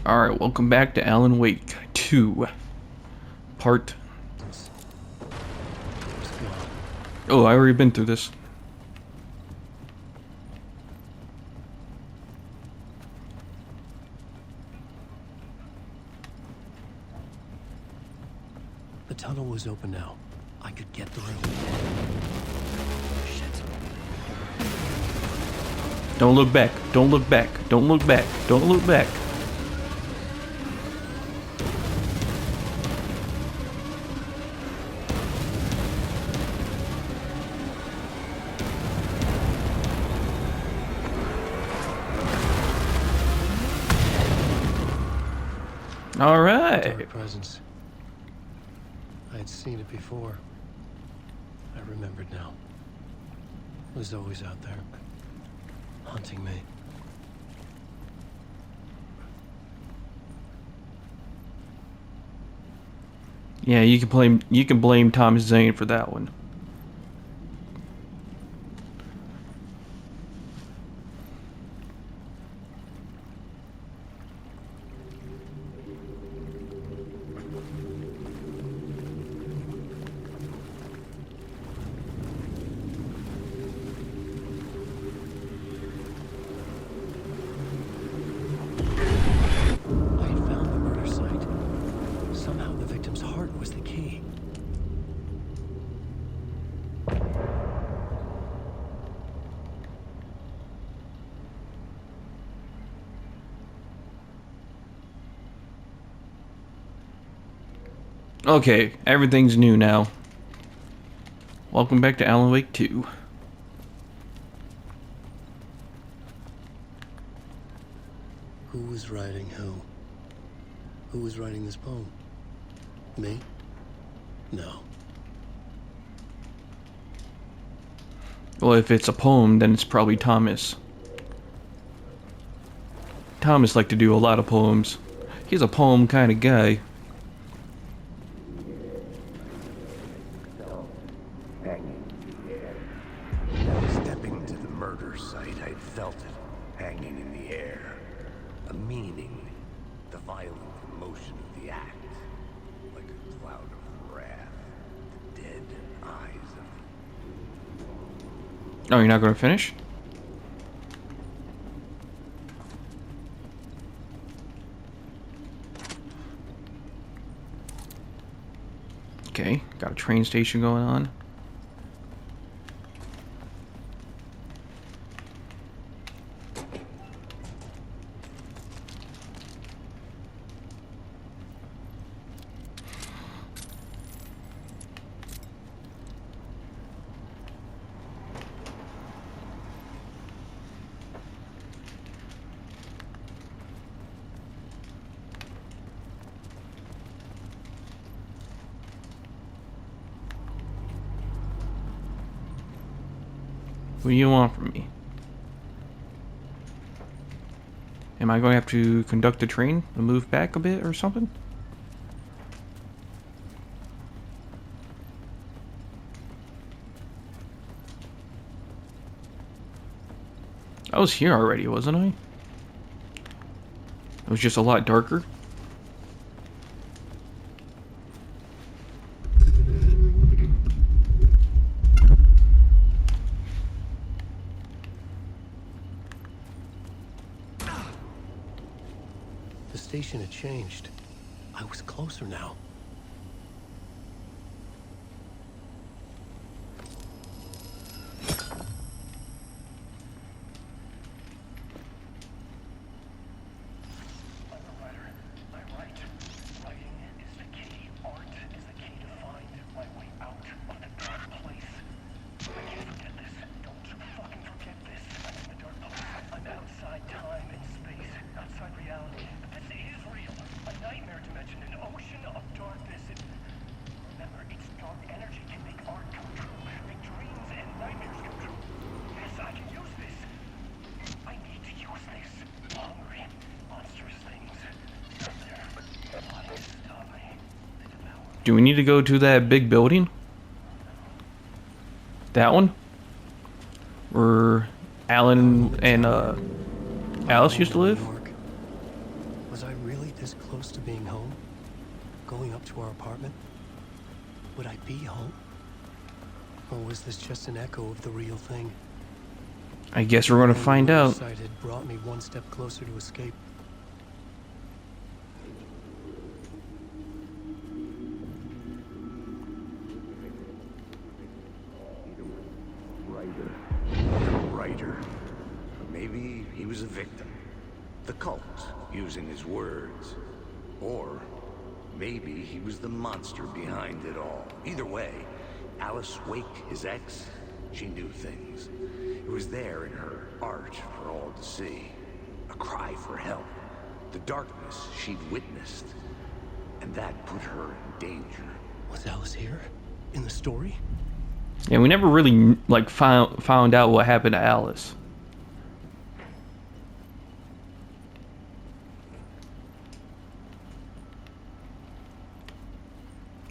Alright, welcome back to Alan Wake 2. Part... Oh, I already been through this. The tunnel was open now. I could get through. Shit. Don't look back. Don't look back. Don't look back. Don't look back. All right. Dark presence. I had seen it before. I remembered now. It was always out there, haunting me. Yeah, you can blame Thomas Zane for that one. I had found the murder site. Somehow the victim's heart was the key. Okay, everything's new now. Welcome back to Alan Wake 2. Who was writing who? Who was writing this poem? Me? No. Well, if it's a poem, then it's probably Thomas. Thomas liked to do a lot of poems. He's a poem kind of guy. Stepping to the murder site, I felt it hanging in the air. A meaning, the violent emotion of the act, like a cloud of wrath, the dead eyes of Oh, you're not going to finish? Okay, got a train station going on. What do you want from me? Am I going to have to conduct the train and move back a bit or something? I was here already, wasn't I? It was just a lot darker. The station had changed. I was closer now. Do we need to go to that big building? That one? Where Alan and Alice used to live? Was I really this close to being home? Going up to our apartment? Would I be home? Or was this just an echo of the real thing? I guess we're gonna find The out. site had brought me one step closer to escape. Writer. Maybe he was a victim. The cult, using his words. Or maybe he was the monster behind it all. Either way, Alice Wake, his ex, she knew things. It was there in her art for all to see. A cry for help. The darkness she'd witnessed. And that put her in danger. Was Alice here? In the story? Yeah, we never really like found out what happened to Alice.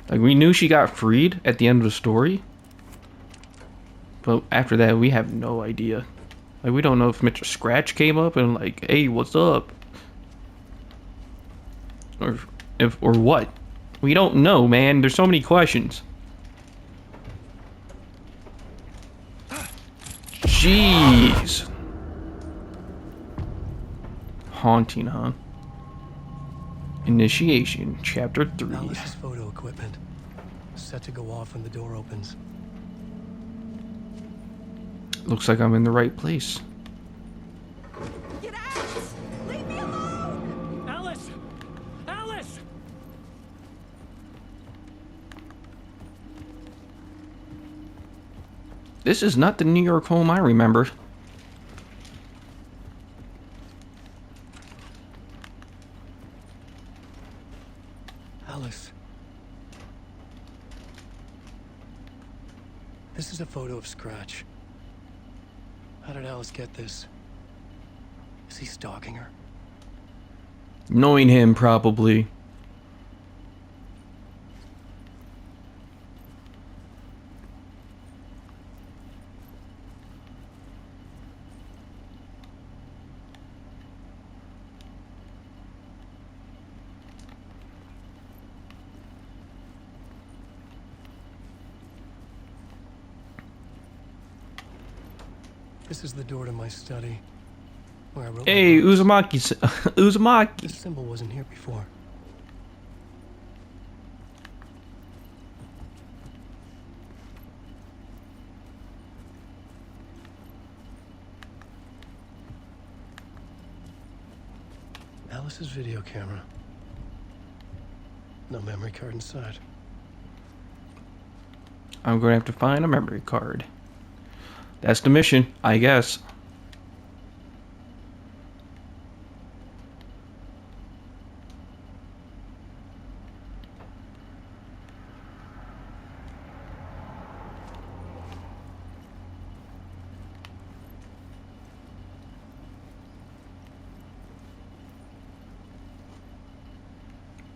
Like, we knew she got freed at the end of the story, but after that we have no idea. Like, we don't know if Mr. Scratch came up and like, hey, what's up, or what. We don't know, man. There's so many questions. Jeez. Haunting, huh? Initiation, Chapter 3. Alice's photo equipment. Set to go off when the door opens. Looks like I'm in the right place. Get out! Leave me alone! Alice! Alice! This is not the New York home I remember. Alice. This is a photo of Scratch. How did Alice get this? Is he stalking her? Knowing him, probably. This is the door to my study, where I wrote my Hey, notes. Uzumaki. Uzumaki. This symbol wasn't here before. Alice's video camera. No memory card inside. I'm gonna have to find a memory card. That's the mission, I guess.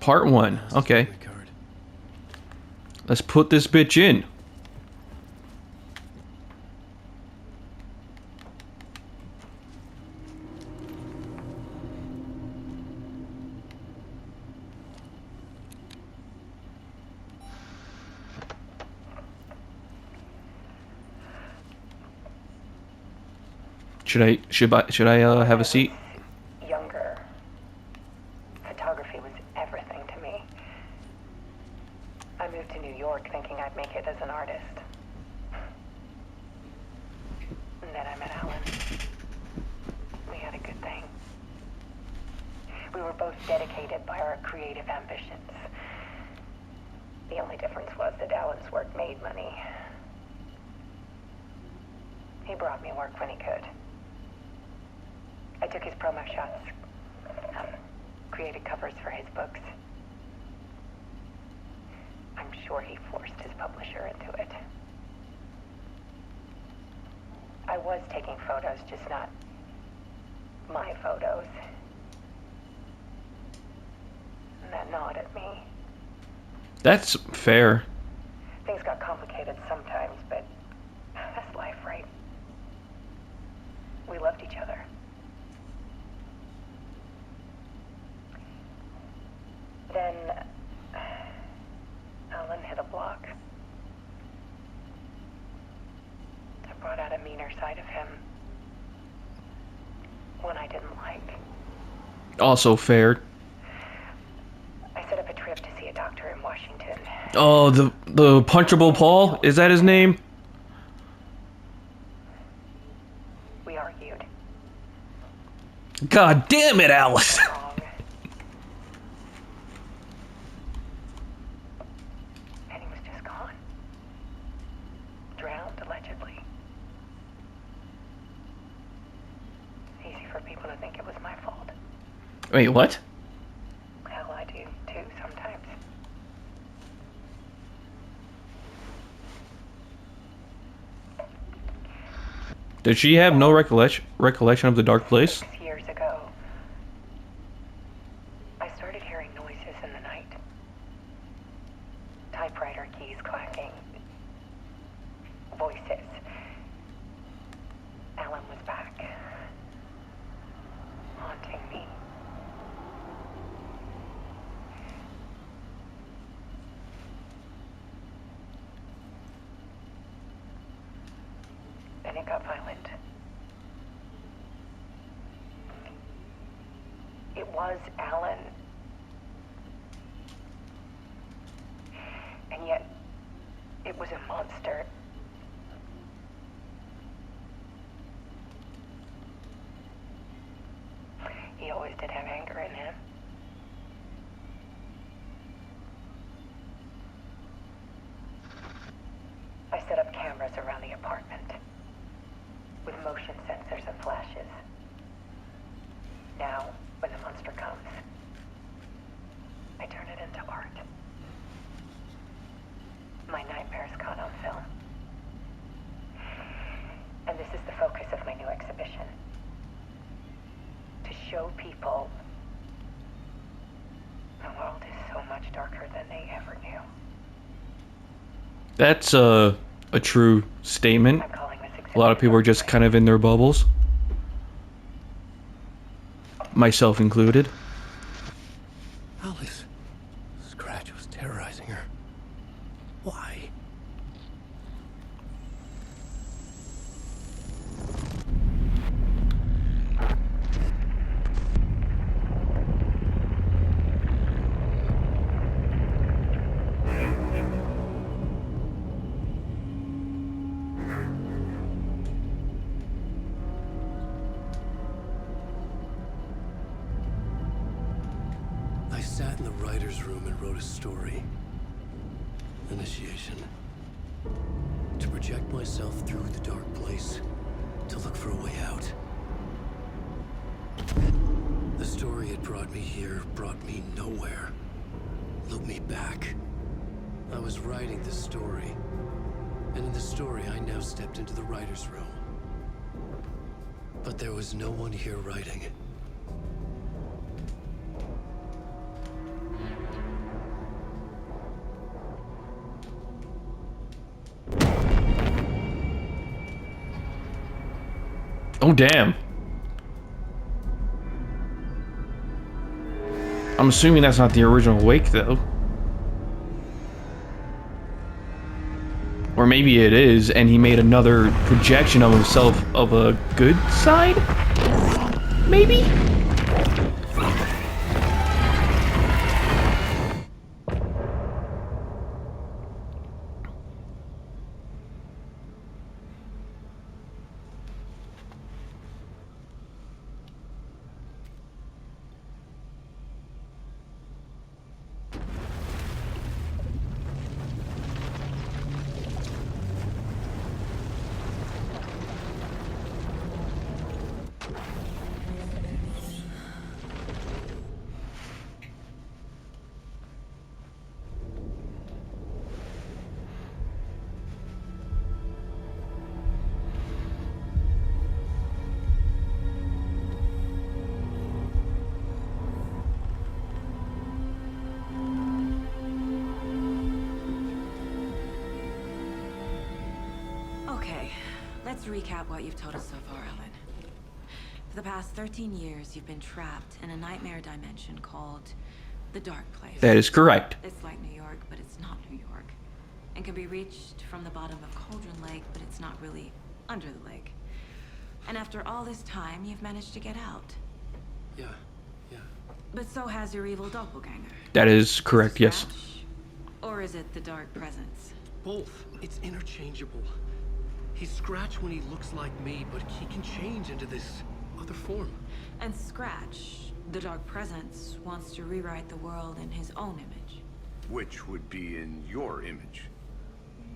Part 1. Alice's Okay. memory card. Let's put this bitch in. Should I have a seat? Younger. Photography was everything to me. I moved to New York thinking I'd make it as an artist. And then I met Alan. We had a good thing. We were both dedicated by our creative ambitions. The only difference was that Alan's work made money. He brought me work when he could. I took his promo shots, created covers for his books. I'm sure he forced his publisher into it. I was taking photos, just not my photos. And that gnawed at me. That's fair. Things got complicated sometimes, but that's life, right? We loved each other. side of him. One I didn't like. Also fair. I set up a trip to see a doctor in Washington. Oh, the punchable Paul? Is that his name? We argued. God damn it, Alice! Wrong. And he was just gone. Drowned, allegedly. Easy for people to think it was my fault. Wait, what? Hell, I do too sometimes. Did she have no recollection of the dark place? 6 years ago, I started hearing noises in the night. Typewriter keys clacking. Voices. Alan was back. Haunting me. Then it got violent. It was Alan. And yet, it was a monster. He always did have anger in him. I set up cameras around the apartment with motion sensors and flashes. Now, when the monster comes, I turn it into art. My nightmares caught on film. And this is the focus of my new exhibition. To show people the world is so much darker than they ever knew. That's a true statement. I'm calling this exhibit A lot of people are just kind of in their bubbles. Myself included. Alice. Scratch was terrorizing her. Why? I sat in the writer's room and wrote a story. Initiation. To project myself through the dark place. To look for a way out. The story had brought me here, brought me nowhere. Looked me back. I was writing the story. And in the story, I now stepped into the writer's room. But there was no one here writing. Oh, damn. I'm assuming that's not the original Wake, though. Or maybe it is, and he made another projection of himself of a good side? Maybe? Okay, let's recap what you've told us so far, Alan. For the past 13 years, you've been trapped in a nightmare dimension called the Dark Place. That is correct. It's like New York, but it's not New York. And can be reached from the bottom of Cauldron Lake, but it's not really under the lake. And after all this time, you've managed to get out. Yeah, yeah. But so has your evil doppelganger. That is correct, yes. Scratch? Or is it the Dark Presence? Both. It's interchangeable. He's Scratch when he looks like me, but he can change into this other form. And Scratch, the Dark Presence, wants to rewrite the world in his own image. Which would be in your image,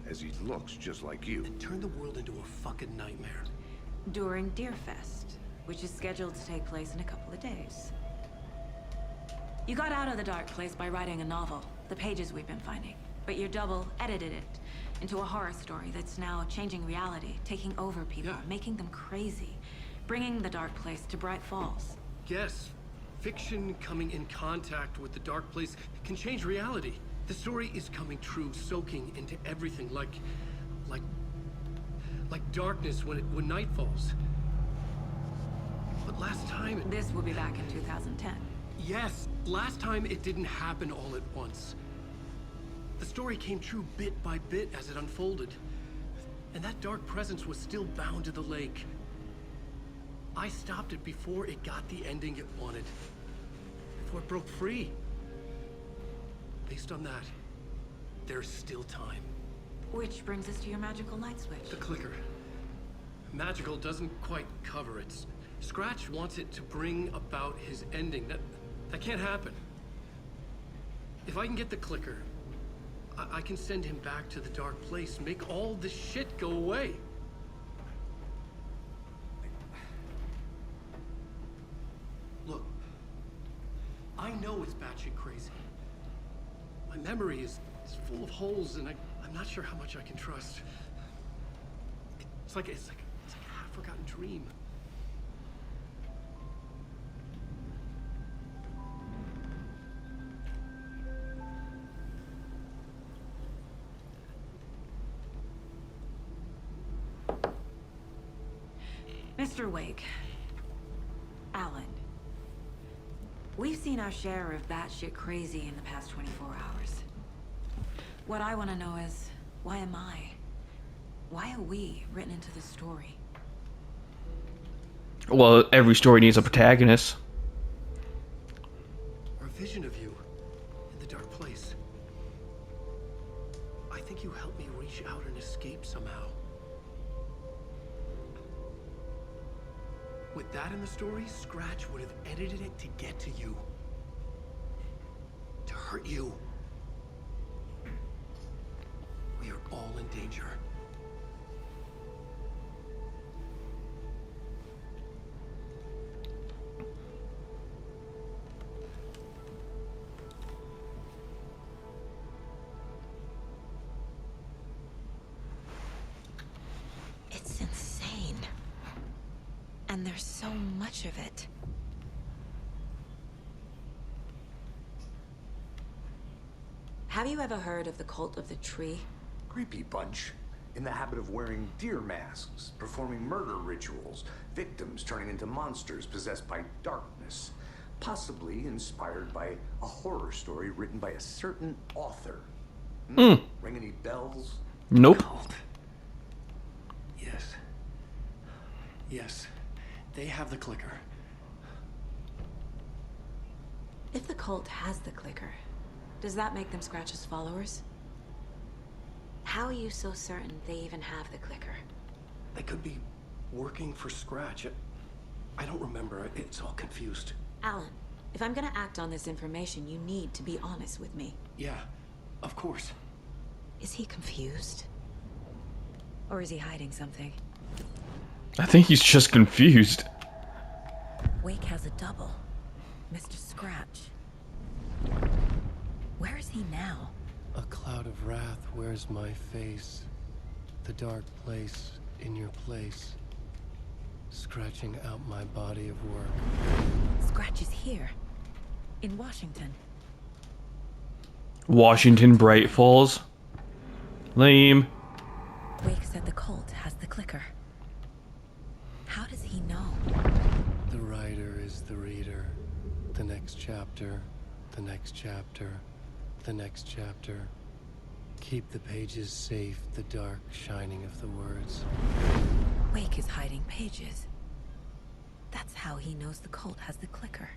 as he looks just like you. And turn the world into a fucking nightmare. During Deerfest, which is scheduled to take place in a couple of days. You got out of the dark place by writing a novel, the pages we've been finding. But your double edited it into a horror story that's now changing reality, taking over people, Yeah. making them crazy, bringing the dark place to Bright Falls. Yes, fiction coming in contact with the dark place can change reality. The story is coming true, soaking into everything like darkness when night falls. But last time, This will be back in 2010. yes, last time it didn't happen all at once. The story came true bit by bit as it unfolded. And that dark presence was still bound to the lake. I stopped it before it got the ending it wanted. Before it broke free. Based on that, there's still time. Which brings us to your magical light switch. The clicker. Magical doesn't quite cover it. Scratch wants it to bring about his ending. That can't happen. If I can get the clicker, I can send him back to the dark place, make all this shit go away. Look, I know it's batshit crazy. My memory is full of holes, and I'm not sure how much I can trust. It's like a half-forgotten dream. Mr. Wake. Alan. We've seen our share of batshit crazy in the past 24 hours. What I want to know is, why am I? Why are we written into the story? Well, every story needs a protagonist. Our vision of you in the dark place. I think you helped me reach out and escape somehow. With that in the story, Scratch would have edited it to get to you. To hurt you. We are all in danger. It's insane. And there's so much of it. Have you ever heard of the Cult of the Tree? Creepy bunch. In the habit of wearing deer masks, performing murder rituals, victims turning into monsters possessed by darkness. Possibly inspired by a horror story written by a certain author. Ring any bells? Nope. Cult. Yes. Yes. They have the clicker. If the cult has the clicker, does that make them Scratch's followers? How are you so certain they even have the clicker? They could be working for Scratch. I don't remember. It's all confused. Alan, if I'm gonna act on this information, you need to be honest with me. Yeah, of course. Is he confused? Or is he hiding something? I think he's just confused. Wake has a double. Mr. Scratch. Where is he now? A cloud of wrath wears my face. The dark place in your place. Scratching out my body of work. Scratch is here. In Washington. Washington Bright Falls. Lame. Wake said the cult has the clicker. How does he know? The writer is the reader. The next chapter. The next chapter. The next chapter. Keep the pages safe, the dark shining of the words. Wake is hiding pages. That's how he knows the cult has the clicker.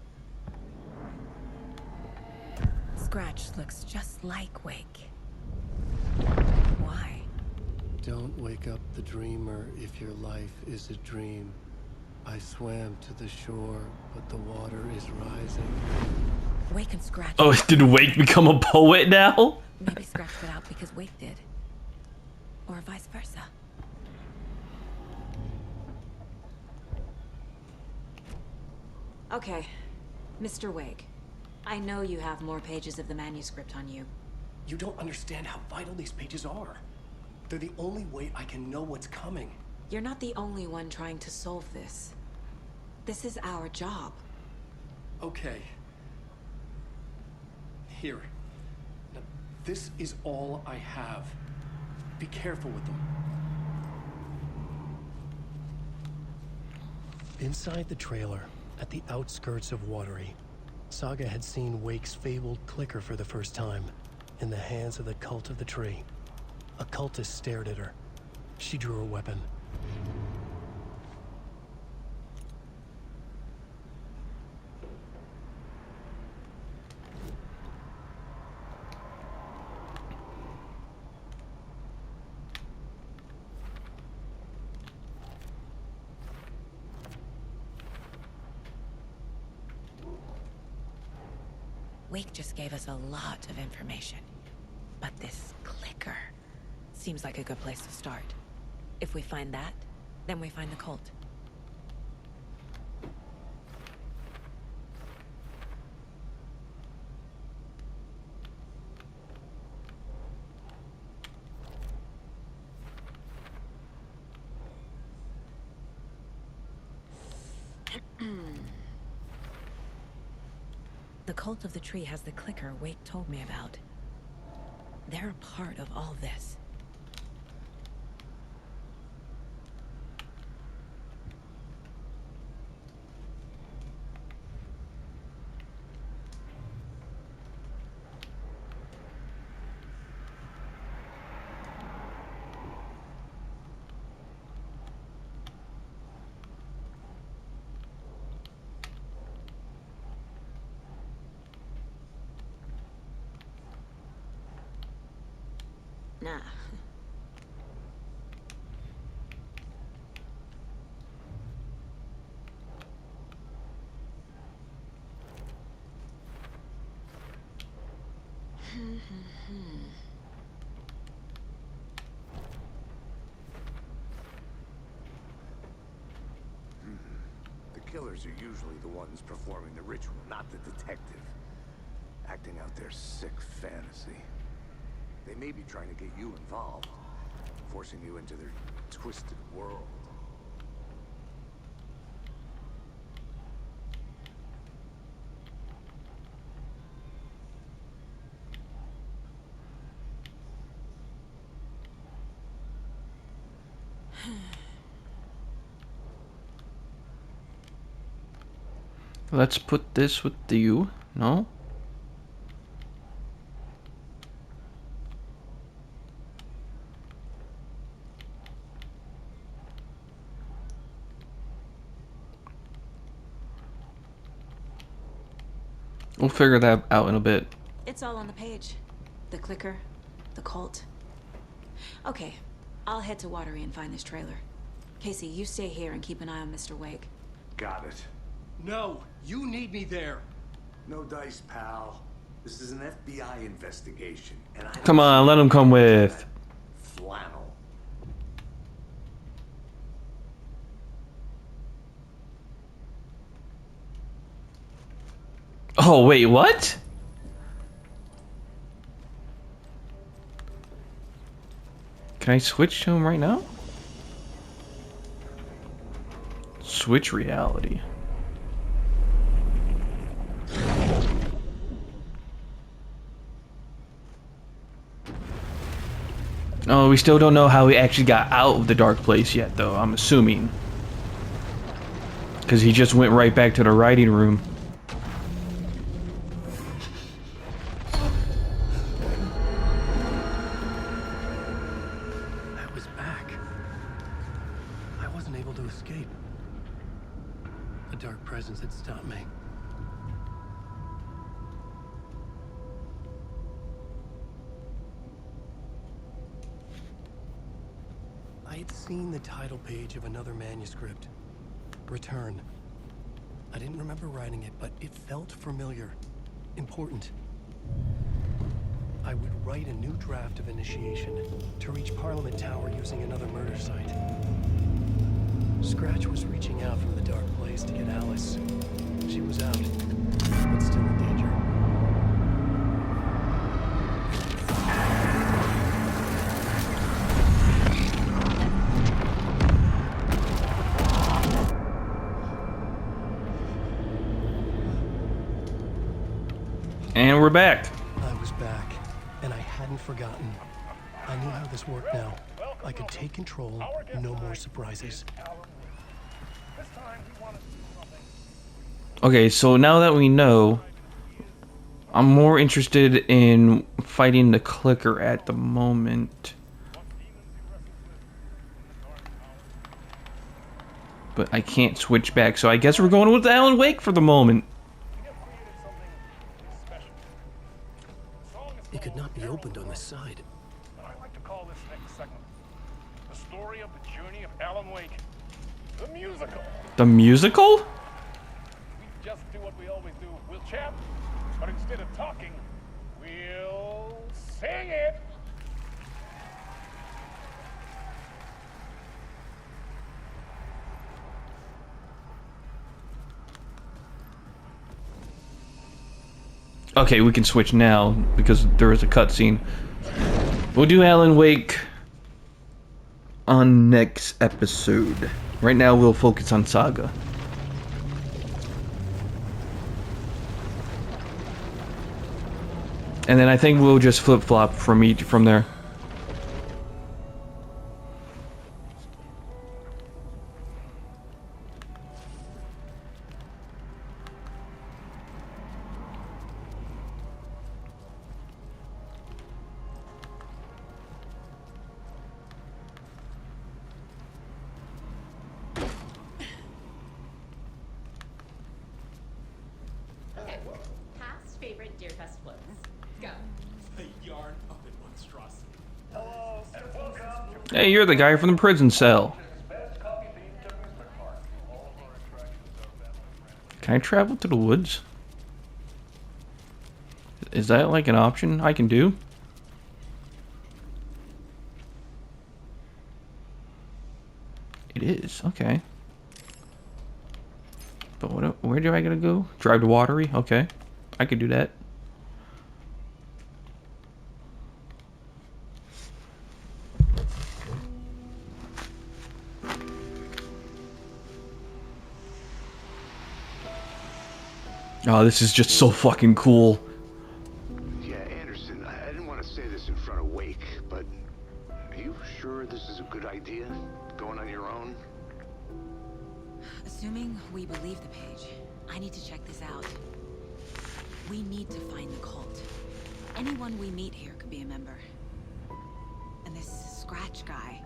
Scratch looks just like Wake. Why? Don't wake up the dreamer if your life is a dream. I swam to the shore, but the water is rising. Wake and Scratch. Oh, did Wake become a poet now? Maybe Scratch got out because Wake did. Or vice versa. Okay, Mr. Wake. I know you have more pages of the manuscript on you. You don't understand how vital these pages are. They're the only way I can know what's coming. You're not the only one trying to solve this. This is our job. Okay. Here. Now, this is all I have. Be careful with them. Inside the trailer, at the outskirts of Watery, Saga had seen Wake's fabled clicker for the first time, in the hands of the Cult of the Tree. A cultist stared at her. She drew a weapon. Wake just gave us a lot of information. But this clicker seems like a good place to start. If we find that, then we find the cult. The Cult of the Tree has the clicker Wake told me about. They're a part of all this. Nah. The killers are usually the ones performing the ritual, not the detective. Acting out their sick fantasy. They may be trying to get you involved, forcing you into their twisted world. Let's put this with you. No? We'll figure that out in a bit. It's all on the page. The clicker, the cult. Okay, I'll head to Watery and find this trailer. Casey, you stay here and keep an eye on Mr. Wake. Got it. No, you need me there. No dice, pal. This is an FBI investigation, and I Come on, let him come with. flannel. Oh, wait, what? Can I switch to him right now? Switch reality. Oh, we still don't know how he actually got out of the dark place yet, though, I'm assuming. Because he just went right back to the writing room. I was back. I wasn't able to escape. dark presence had stopped me. I had seen the title page of another manuscript, Return. I didn't remember writing it, but it felt familiar, important. I would write a new draft of Initiation to reach Parliament Tower using another murder site. Scratch was reaching out from the dark place to get Alice. She was out, but still in danger. And we're back. I was back, and I hadn't forgotten. I knew how this worked now. I could take control, no more surprises. Okay, so now that we know, I'm more interested in fighting the clicker at the moment. But I can't switch back, so I guess we're going with Alan Wake for the moment. It could not be opened on the side. I like to call this next segment the story of the journey of Alan Wake, the musical. The musical? We just do what we always do. We'll chat, but instead of talking, we'll sing it. Okay, we can switch now because there is a cutscene. We'll do Alan Wake on next episode. Right now we'll focus on Saga. And then I think we'll just flip-flop from there. Okay, past favorite Deerfest floats. Go. Hey, you're the guy from the prison cell. Can I travel to the woods? Is that like an option I can do? It is, okay. But where do I gotta go? Drive to Watery? Okay. I could do that. Oh, this is just so fucking cool. Yeah, Anderson, I didn't want to say this in front of Wake, but are you sure this is a good idea? Going on your own? Assuming we believe the page, I need to check this out. We need to find the cult. Anyone we meet here could be a member. And this Scratch guy.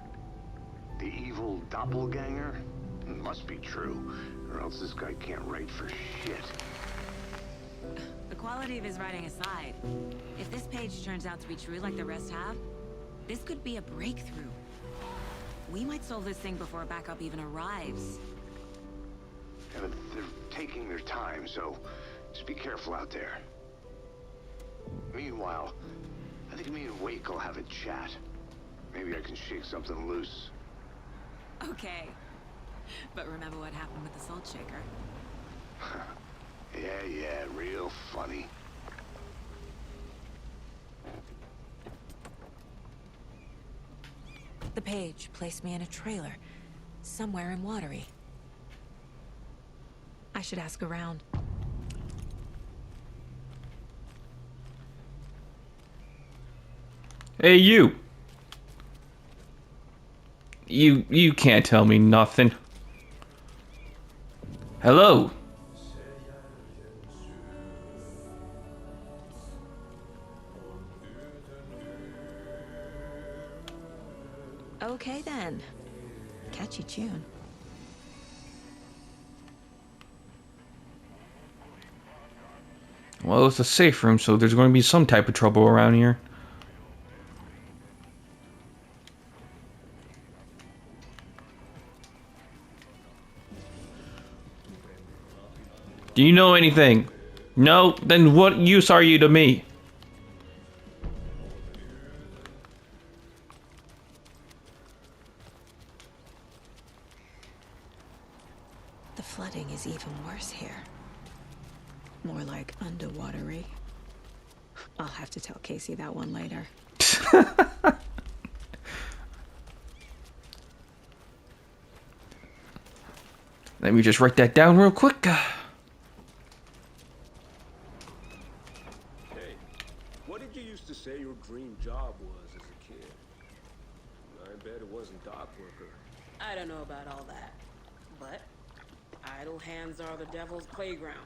The evil doppelganger? It must be true, or else this guy can't write for shit. The quality of his writing aside, if this page turns out to be true like the rest have, this could be a breakthrough. We might solve this thing before backup even arrives. Yeah, but they're taking their time, so just be careful out there. Meanwhile, I think me and Wake will have a chat. Maybe I can shake something loose. Okay. But remember what happened with the Salt Shaker? Yeah, real funny. The page placed me in a trailer, somewhere in Watery. I should ask around. Hey, you! You can't tell me nothing. Hello? Okay then. Catchy tune. Well, it's a safe room, so there's going to be some type of trouble around here. Do you know anything? No? Then what use are you to me? The flooding is even worse here. More like underwatery. I'll have to tell Casey that one later. Let me just write that down real quick. Hey, what did you used to say your dream job was as a kid? I bet it wasn't dock worker. I don't know about all that, but idle hands are the devil's playground,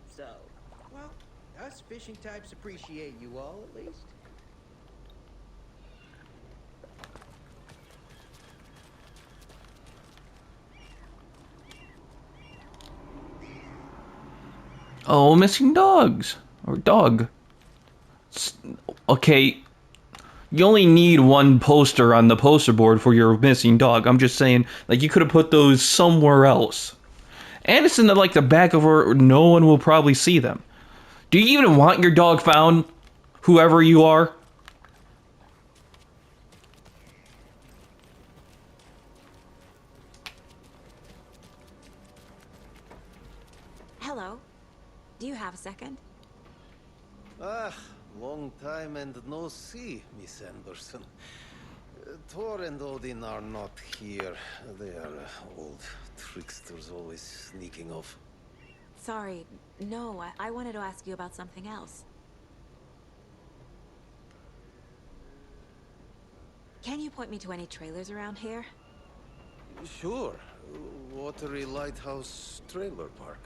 so... Well, us fishing types appreciate you all, at least. Oh, missing dogs. Or dog. Okay. You only need one poster on the poster board for your missing dog. I'm just saying, like, you could have put those somewhere else. And it's in the, like, the back of where no one will probably see them. Do you even want your dog found? Whoever you are? Hello. Do you have a second? Ah, long time and no see, Miss Anderson. Thor and Odin are not here. They are old tricksters always sneaking off. Sorry. No, I wanted to ask you about something else. Can you point me to any trailers around here? Sure. Watery Lighthouse Trailer Park.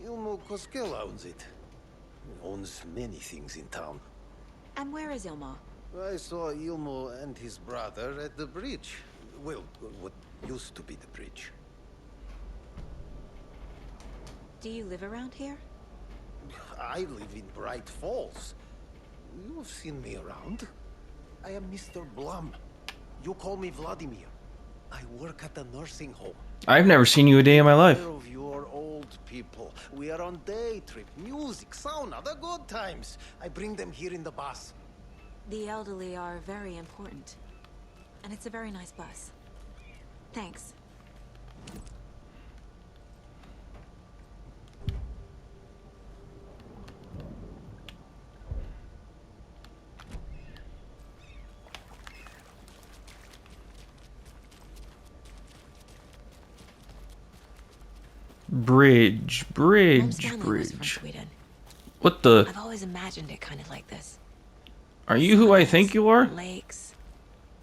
Ilmo Koskela owns it. Owns many things in town. And where is Ilmo? I saw Ilmo and his brother at the bridge. Well, what used to be the bridge. Do you live around here? I live in Bright Falls. You've seen me around. I am Mr. Blum. You call me Vladimir. I work at a nursing home. I've never seen you a day in my life. Care of your old people. We are on day trip. Music, sauna, the good times. I bring them here in the bus. The elderly are very important. And it's a very nice bus. Thanks. Bridge, Holmes bridge, family was from bridge. Sweden. What the? I've always imagined it kind of like this. Are you who I think you are? Lakes.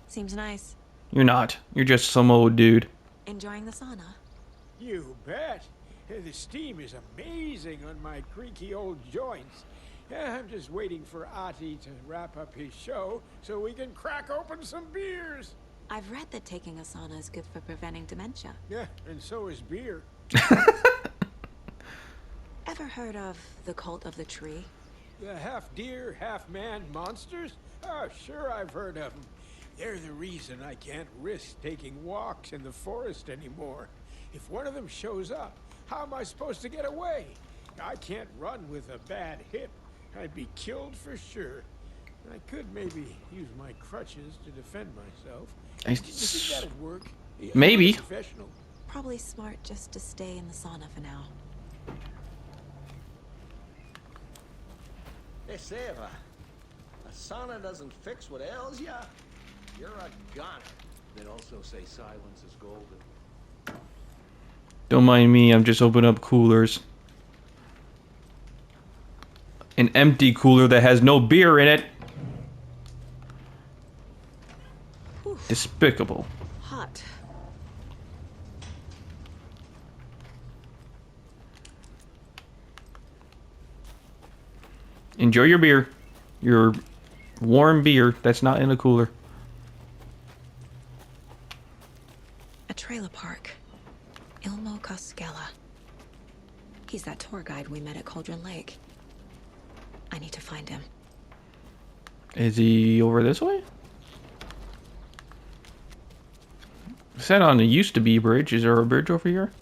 Seems nice. You're not. You're just some old dude. Enjoying the sauna. You bet. The steam is amazing on my creaky old joints. I'm just waiting for Ati to wrap up his show so we can crack open some beers. I've read that taking a sauna is good for preventing dementia. Yeah, and so is beer. Ever heard of the Cult of the Tree? The half-deer, half-man monsters? Oh, sure I've heard of them. They're the reason I can't risk taking walks in the forest anymore. If one of them shows up, how am I supposed to get away? I can't run with a bad hip. I'd be killed for sure. I could maybe use my crutches to defend myself. You think that'd work? Maybe. I'm a professional. Probably smart just to stay in the sauna for now. Hey, Seva, a sauna doesn't fix what ails ya. You're a goner. They'd also say silence is golden. Don't mind me, I'm just opening up coolers. An empty cooler that has no beer in it. Oof. Despicable. Hot. Enjoy your beer. Your warm beer that's not in a cooler. A trailer park. Ilmo Koskela. He's that tour guide we met at Cauldron Lake. need to find him. Is he over this way? Set on the used to be bridge. Is there a bridge over here?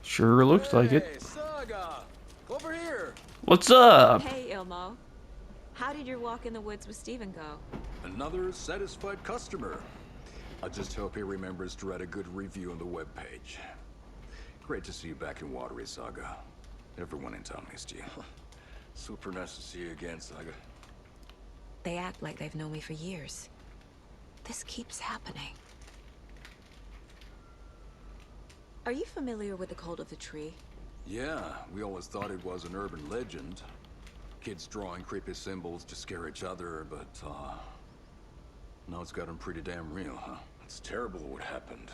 Sure looks like it. Saga! Over here! What's up? Hey, Ilmo. How did your walk in the woods with Steven go? Another satisfied customer. I just hope he remembers to write a good review on the webpage. Great to see you back in Watery, Saga. Everyone in town missed you. Super nice to see you again, Saga. They act like they've known me for years. This keeps happening. Are you familiar with the Cult of the Tree? Yeah, we always thought it was an urban legend. Kids drawing creepy symbols to scare each other, but, now it's gotten pretty damn real, huh? It's terrible what happened.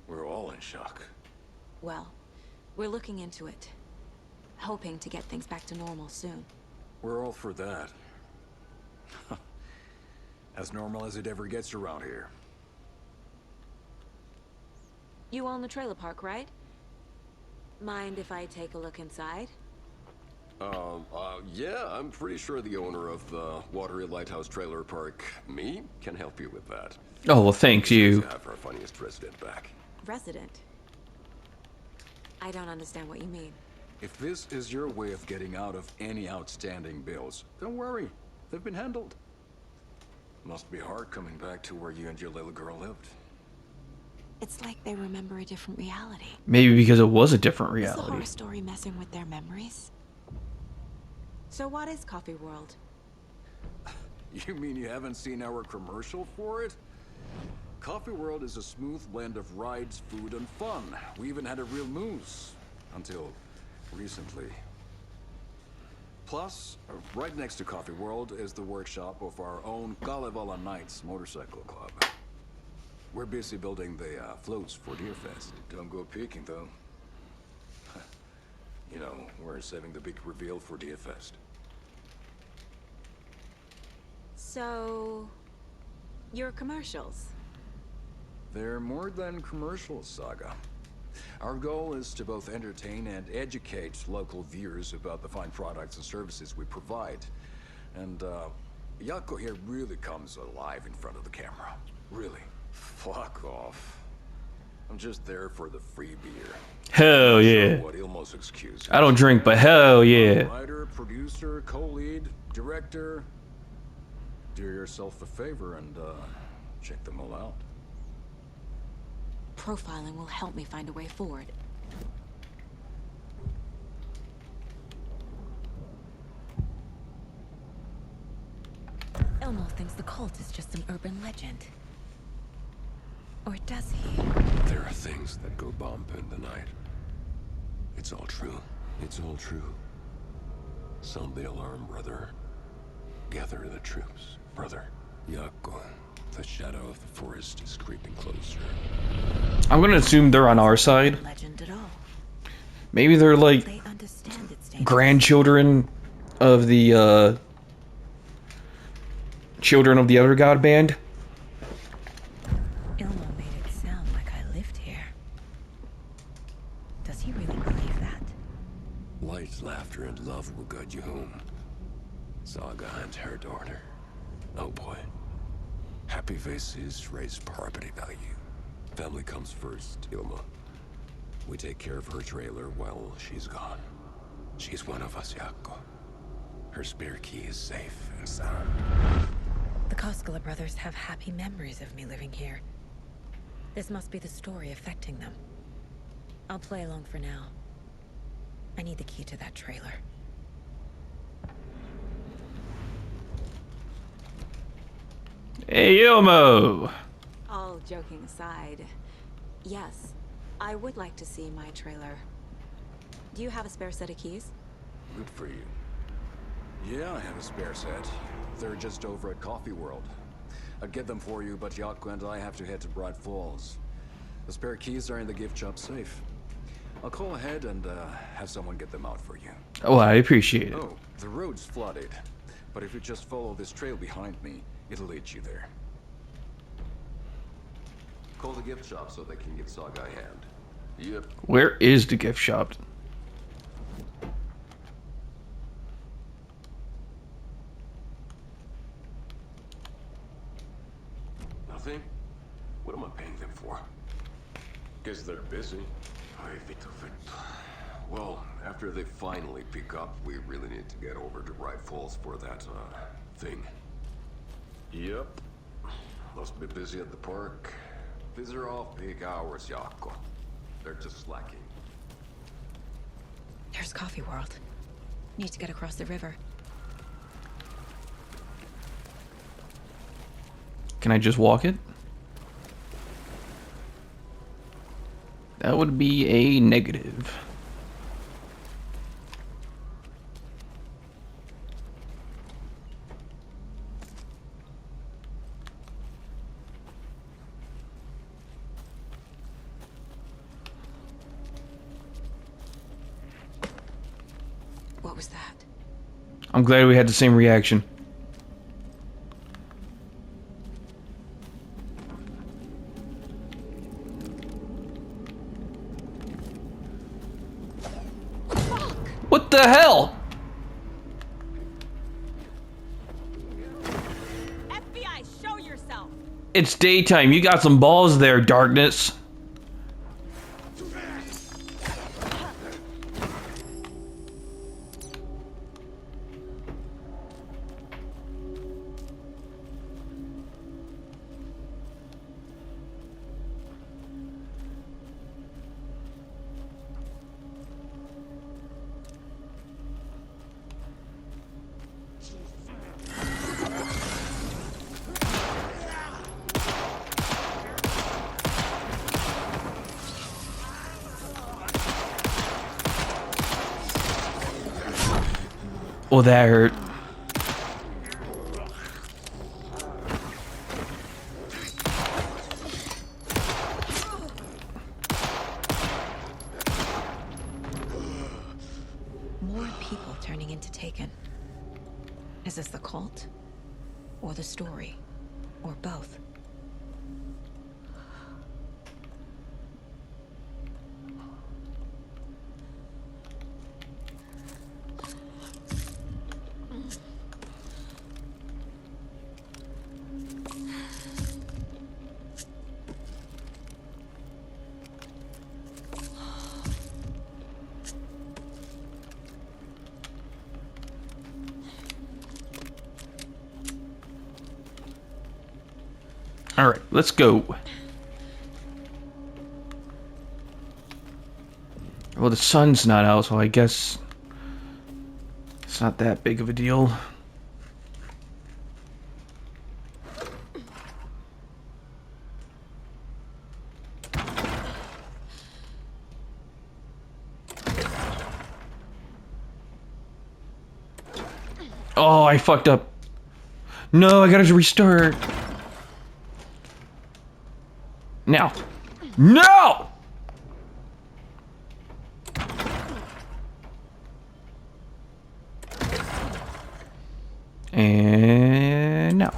We're all in shock. Well, we're looking into it. Hoping to get things back to normal soon. We're all for that. As normal as it ever gets around here. You own the trailer park, right? Mind if I take a look inside? Yeah, I'm pretty sure the owner of the Watery Lighthouse Trailer Park, me, can help you with that. Oh, well, thank you. Have our funniest resident back. Resident? I don't understand what you mean. If this is your way of getting out of any outstanding bills, don't worry. They've been handled. Must be hard coming back to where you and your little girl lived. It's like they remember a different reality. Maybe because it was a different Is the reality. horror story messing with their memories? So what is Coffee World? You mean you haven't seen our commercial for it? Coffee World is a smooth blend of rides, food, and fun. We even had a real moose. Until recently. Plus, right next to Coffee World is the workshop of our own Kalevala Knights Motorcycle Club. We're busy building the floats for Deerfest. Don't go peeking, though. You know, we're saving the big reveal for Deerfest. So... your commercials? They're more than commercials, Saga. Our goal is to both entertain and educate local viewers about the fine products and services we provide. And, Jaakko here really comes alive in front of the camera. Really. Fuck off. I'm just there for the free beer. Hell yeah. What Ilmo's excuse. I don't drink, but hell yeah. Writer, producer, co-lead, director. Do yourself a favor and, check them all out. Profiling will help me find a way forward. Ilmo thinks the cult is just an urban legend. Or does he? There are things that go bump in the night. It's all true. It's all true. Sound the alarm, brother. Gather the troops, brother. Jaakko, the shadow of the forest is creeping closer. I'm gonna assume they're on our side. Legend at all. Maybe they're like They understand its danger. grandchildren of the children of the other god band. Ilmo made it sound like I lived here. Does he really believe that? Light, laughter, and love will guide you home. Saga and her daughter. Oh boy. Happy faces raise property value. Family comes first, Ilma. We take care of her trailer while she's gone. She's one of us, Jaakko. Her spare key is safe and sound. The Koskela brothers have happy memories of me living here. This must be the story affecting them. I'll play along for now. I need the key to that trailer. Hey, Ilmo! All joking aside, yes, I would like to see my trailer. Do you have a spare set of keys? Good for you. Yeah, I have a spare set. They're just over at Coffee World. I'd get them for you, but Jaakko and I have to head to Bright Falls. The spare keys are in the gift shop safe. I'll call ahead and have someone get them out for you. Oh, I appreciate it. Oh, the road's flooded. But if you just follow this trail behind me, it'll lead you there. Call the gift shop so they can give Saga a hand. Yep. Where is the gift shop? Nothing? What am I paying them for? Guess they're busy. Well, after they finally pick up, we really need to get over to Bright Falls for that, thing. Yep. Must be busy at the park. These are off-peak hours, Jaakko. They're just slacking. There's Coffee World. Need to get across the river. Can I just walk it? That would be a negative. What was that? I'm glad we had the same reaction. What the hell? FBI, show yourself. It's daytime. You got some balls there, darkness. Oh, that hurt. More people turning into Taken. Is this the cult? Or the story? Or both? All right, let's go. Well, the sun's not out, so I guess it's not that big of a deal. Oh, I fucked up. No, I gotta restart. Now. No! And now.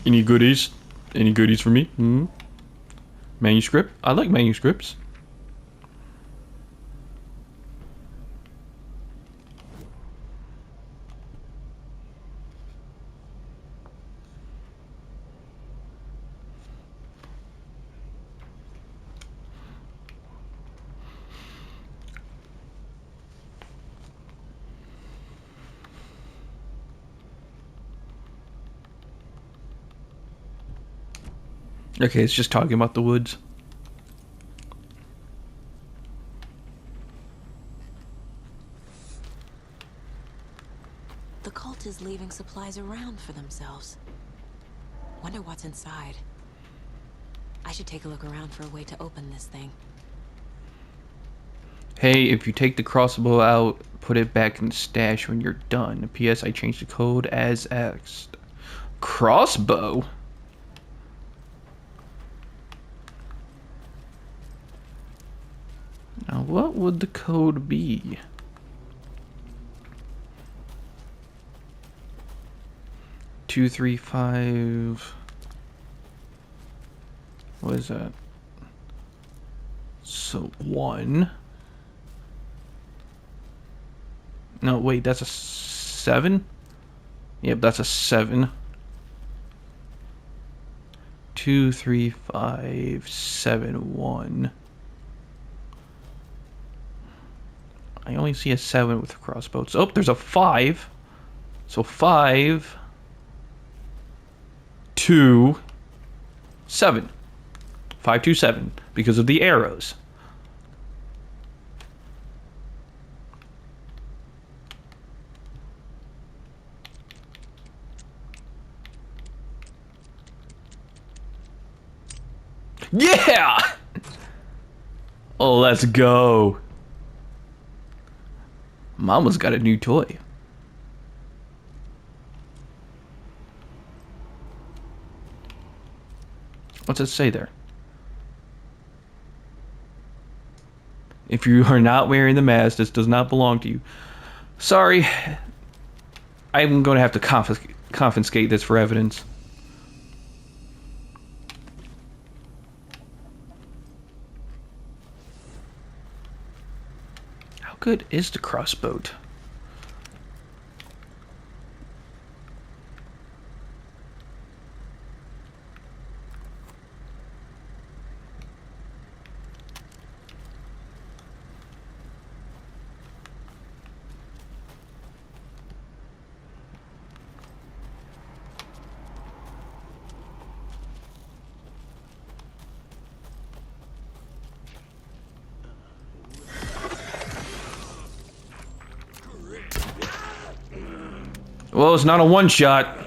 Any goodies? Any goodies for me? Hmm? Manuscript? I like manuscripts. Okay, it's just talking about the woods. The cult is leaving supplies around for themselves. Wonder what's inside. I should take a look around for a way to open this thing. Hey, if you take the crossbow out, put it back in the stash when you're done. P.S. I changed the code as asked. Crossbow? Now, what would the code be? Two, 3, 5. What is that? So 1. No, wait, that's a 7? Yep, that's a 7. 2, 3, 5, 7, 1. I only see a 7 with crossbows. Oh, there's a 5. So 5, 2, 7. 5, 2, 7 because of the arrows. Yeah! Oh, let's go. Mama's got a new toy. What's it say there? If you are not wearing the mask, this does not belong to you. Sorry. I'm going to have to confiscate this for evidence. How good is the crossbow? Well, it's not a one-shot.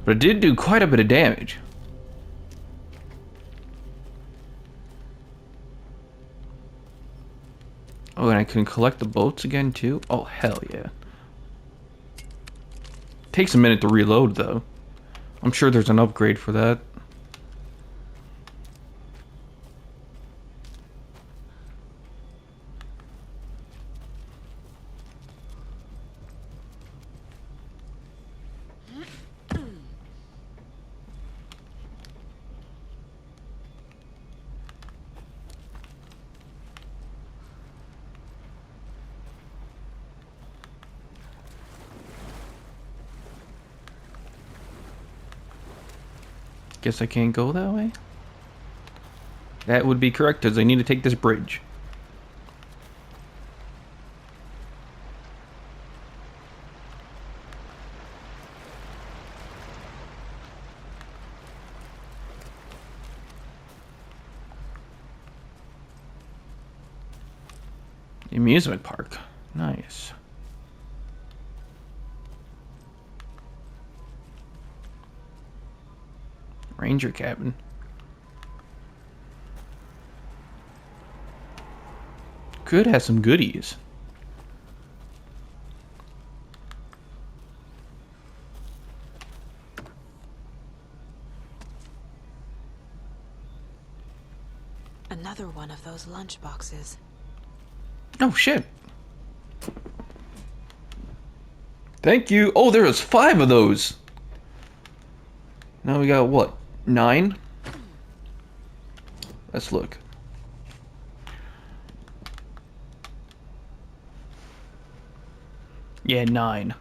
But it did do quite a bit of damage. Oh, and I can collect the bolts again, too? Oh, hell yeah. Takes a minute to reload, though. I'm sure there's an upgrade for that. Guess I can't go that way? That would be correct, because I need to take this bridge. Amusement park. Nice. Ranger cabin. Could have some goodies. Another one of those lunch boxes. Oh shit. Thank you. Oh, there was 5 of those. Now we got what? 9? Let's look. Yeah, 9.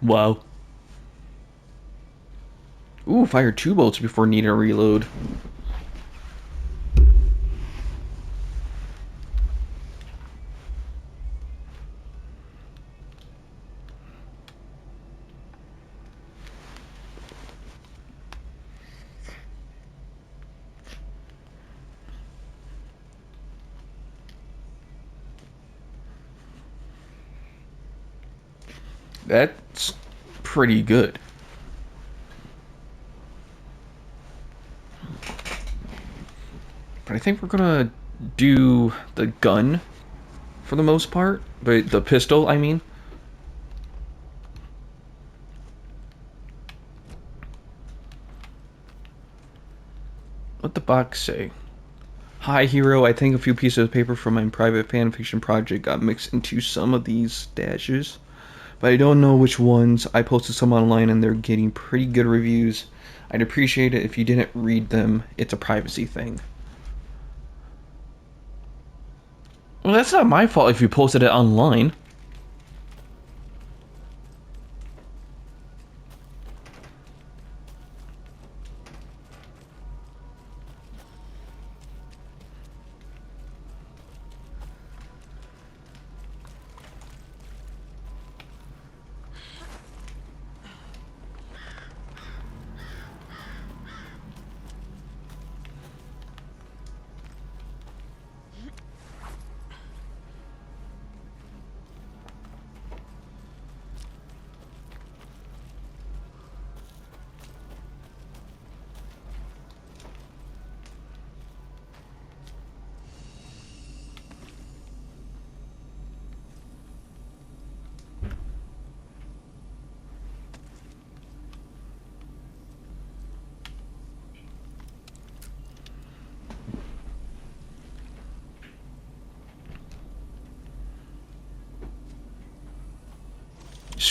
Wow. Ooh, fire 2 bolts before needing a reload. That's pretty good. But I think we're gonna do the gun for the most part. But the pistol, I mean. What'd the box say? Hi, hero. I think a few pieces of paper from my private fanfiction project got mixed into some of these stashes. but I don't know which ones. I posted some online and they're getting pretty good reviews. I'd appreciate it if you didn't read them. It's a privacy thing. Well, that's not my fault if you posted it online.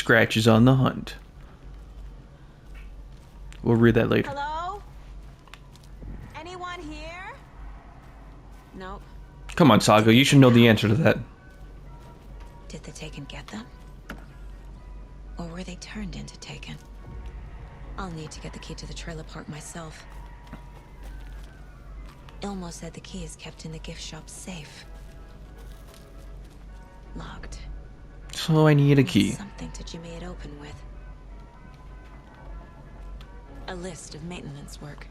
Scratch is on the hunt. We'll read that later. Hello? Anyone here? Nope. Come on, Saga, you should know the answer to that. Did the Taken get them? Or were they turned into Taken? I'll need to get the key to the trailer park myself. Ilmo said the key is kept in the gift shop's safe. Locked. So I need a key. Something to jimmy it open with. A list of maintenance work.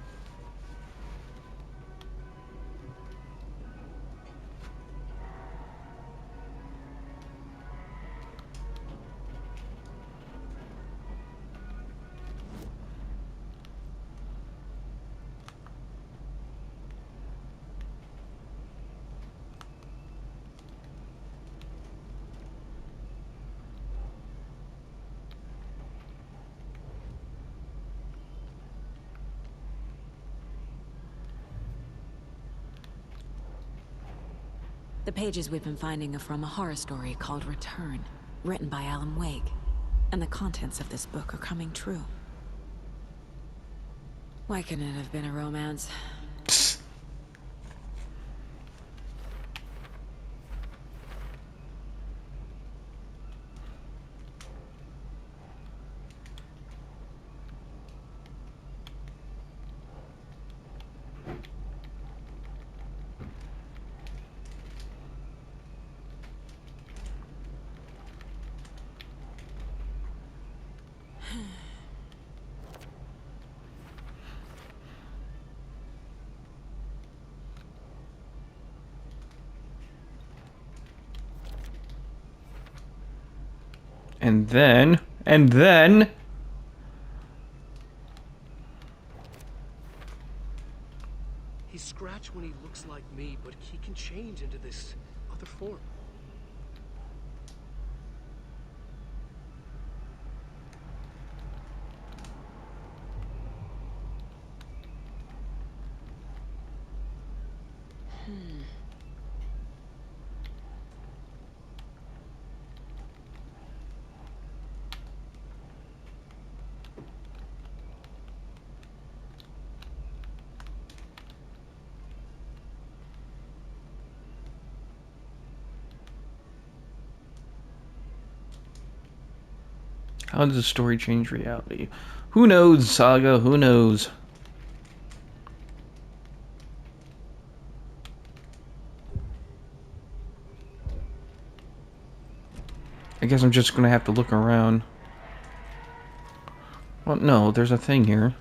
The pages we've been finding are from a horror story called Return, written by Alan Wake. And the contents of this book are coming true. Why couldn't it have been a romance? And then... He's Scratch when he looks like me, but he can change into this other form. How does the story change reality? Who knows, Saga? Who knows? I guess I'm just gonna have to look around. Well, no, there's a thing here.